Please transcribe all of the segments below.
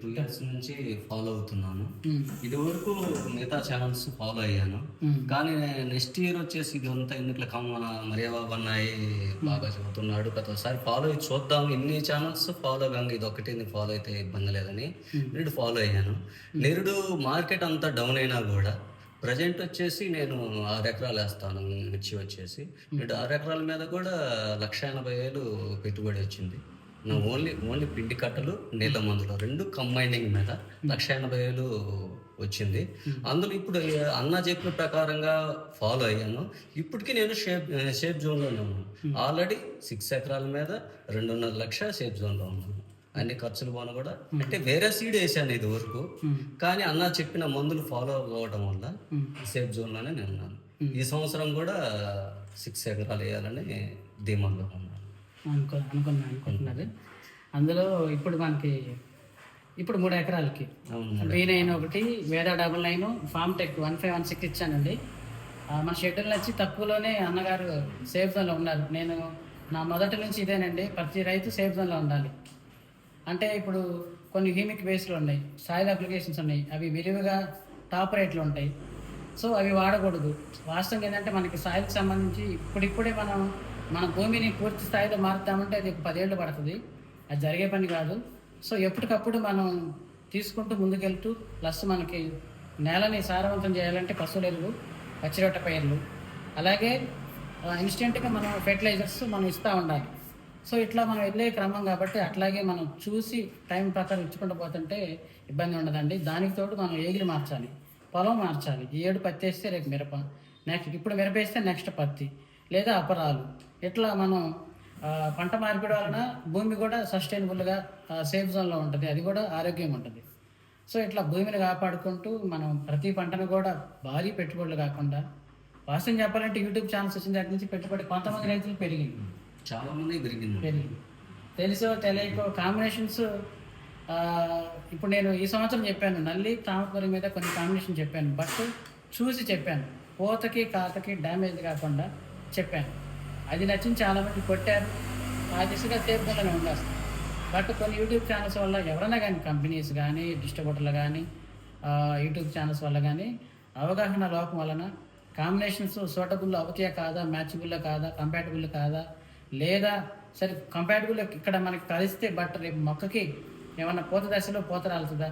2 years నుంచి follow అవుతున్నాను. హ్మ్. ఇదివరకు మిగతా ఛానల్స్ ఫాలో అయ్యాను. హ్మ్. కానీ నెక్స్ట్ ఇయర్ వచ్చేసి ఇదంతా ఎందుకులే మరియా బాబు అన్నాయి బాగా చెబుతున్నాడు కదా! ఒకసారి ఫాలో అయ్యి చూద్దాం. ఇన్ని ఛానల్స్ ఫాలో కాంగ ఇదొక్కటి ఫాలో అయితే ఇబ్బంది లేదని నిరుడు ఫాలో అయ్యాను. నిరుడు మార్కెట్ అంతా డౌన్ అయినా గూడా ప్రెజెంట్ వచ్చేసి నేను 6 ఎకరాలు ఏస్తాను మిర్చి వచ్చేసి. నేడు 6 ఎకరాల మీద కూడా 1,80,000 పెట్టుబడి వచ్చింది. ఓన్లీ పిండి కట్టలు, నీళ్ళ మందులు 2 కంబైనింగ్ మీద 1,80,000 వచ్చింది. అందులో ఇప్పుడు అన్న చెప్పిన ప్రకారంగా ఫాలో అయ్యాను. ఇప్పటికి నేను సేఫ్ జోన్‌లోనే ఉన్నాను. ఆల్రెడీ 6 ఎకరాల మీద 2.5 లక్ష సేఫ్ జోన్‌లో ఉన్నాను. అన్ని ఖర్చులు పోను కూడా అంటే వేరే సీడ్ వేసాను ఇది వరకు. కానీ అన్న చెప్పిన మందులు ఫాలో అవ్వడం వల్ల సేఫ్ జోన్‌లోనే నేను ఉన్నాను. ఈ సంవత్సరం కూడా 6 ఎకరాలు వేయాలని ధీమాలో ఉన్నాను. అనుకుంటున్నారు. అందులో ఇప్పుడు మనకి 3 ఎకరాలకి B9 ఒకటి, వేద 99, ఫామ్ టెక్ 1516 ఇచ్చానండి. మన షెడ్యూల్ నచ్చి తక్కువలోనే అన్నగారు సేఫ్ జోన్లో ఉన్నారు. నేను నా మొదటి నుంచి ఇదేనండి, ప్రతి రైతు సేఫ్ జోన్లో ఉండాలి. అంటే ఇప్పుడు కొన్ని హ్యూమిక్ బేస్లు ఉన్నాయి, సాయిల్ అప్లికేషన్స్ ఉన్నాయి, అవి విరివిగా టాప్ రేట్లు ఉంటాయి. సో అవి వాడకూడదు. వాస్తవం ఏంటంటే మనకి సాయిల్కి సంబంధించి ఇప్పుడిప్పుడే మన భూమిని పూర్తి స్థాయిలో మారుతామంటే అది 10 ఏళ్ళు పడుతుంది. అది జరిగే పని కాదు. సో ఎప్పటికప్పుడు మనం తీసుకుంటూ ముందుకెళ్తూ, ప్లస్ మనకి నేలని సారవంతం చేయాలంటే పశువుల ఎరువు, పచ్చిరొట్ట పైర్లు, అలాగే ఇన్స్టెంట్గా మనం ఫెర్టిలైజర్స్ మనం ఇస్తూ ఉండాలి. సో ఇట్లా మనం వెళ్ళే క్రమం కాబట్టి అట్లాగే మనం చూసి టైం ప్రకారం ఇచ్చుకుంటూ పోతుంటే ఇబ్బంది ఉండదండి. దానికి తోడు మనం ఏగిరి మార్చాలి, పొలం మార్చాలి. ఈ ఏడు పత్తి వేస్తే రేపు మిరప, నెక్స్ట్ ఇప్పుడు మిరప వేస్తే నెక్స్ట్ పత్తి లేదా అపరాలు. ఇట్లా మనం పంట మార్పిడి వలన భూమి కూడా సస్టైనబుల్గా సేఫ్ జోన్లో ఉంటుంది, అది కూడా ఆరోగ్యంగా ఉంటుంది. సో ఇట్లా భూమిని కాపాడుకుంటూ మనం ప్రతి పంటను కూడా భారీ పెట్టుబడులు కాకుండా, వాస్తవం చెప్పాలంటే యూట్యూబ్ ఛానల్స్ వచ్చిన దగ్గర నుంచి పెట్టుబడి కొంతమంది రైతులు పెరిగింది, చాలా మంది పెరిగింది. తెలుసో తెలియకో కాంబినేషన్స్. ఇప్పుడు నేను ఈ సంవత్సరం చెప్పాను, నల్లి తామపూరి మీద కొన్ని కాంబినేషన్ చెప్పాను, బట్ చూసి చెప్పాను, పూతకి కాతకి డ్యామేజ్ కాకుండా చెప్పాను. అది నచ్చింది, చాలామంది కొట్టారు. ఆ దిశగా సేఫ్గానే ఉండేస్తాం. బట్ కొన్ని యూట్యూబ్ ఛానల్స్ వల్ల ఎవరైనా కానీ, కంపెనీస్ కానీ, డిస్ట్రిబ్యూటర్లు కానీ, యూట్యూబ్ ఛానల్స్ వల్ల కానీ అవగాహన లోపం వలన కాంబినేషన్స్ సూటబుల్ అవుతాయా కాదా, మ్యాచబుల్లో కాదా, కంపాటబుల్ కాదా, లేదా సరే కంపాటబుల్ ఇక్కడ మనకి కలిస్తే బట్ రేపు మొక్కకి ఏమన్నా పూత దశలో పూత రాలుతుందా,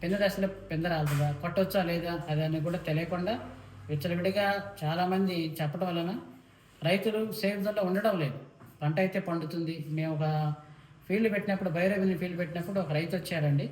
పింద దశలో పింద రాలుతుందా, కొట్టవచ్చా లేదా అదని కూడా తెలియకుండా విచ్చలవిడిగా చాలామంది చెప్పడం వలన రైతులు సేఫ్ జోన్లో ఉండడం లేదు. పంట అయితే పండుతుంది. మేము ఒక ఫీల్డ్ పెట్టినప్పుడు, బైరవిని ఫీల్డ్ పెట్టినప్పుడు ఒక రైతు వచ్చారండి.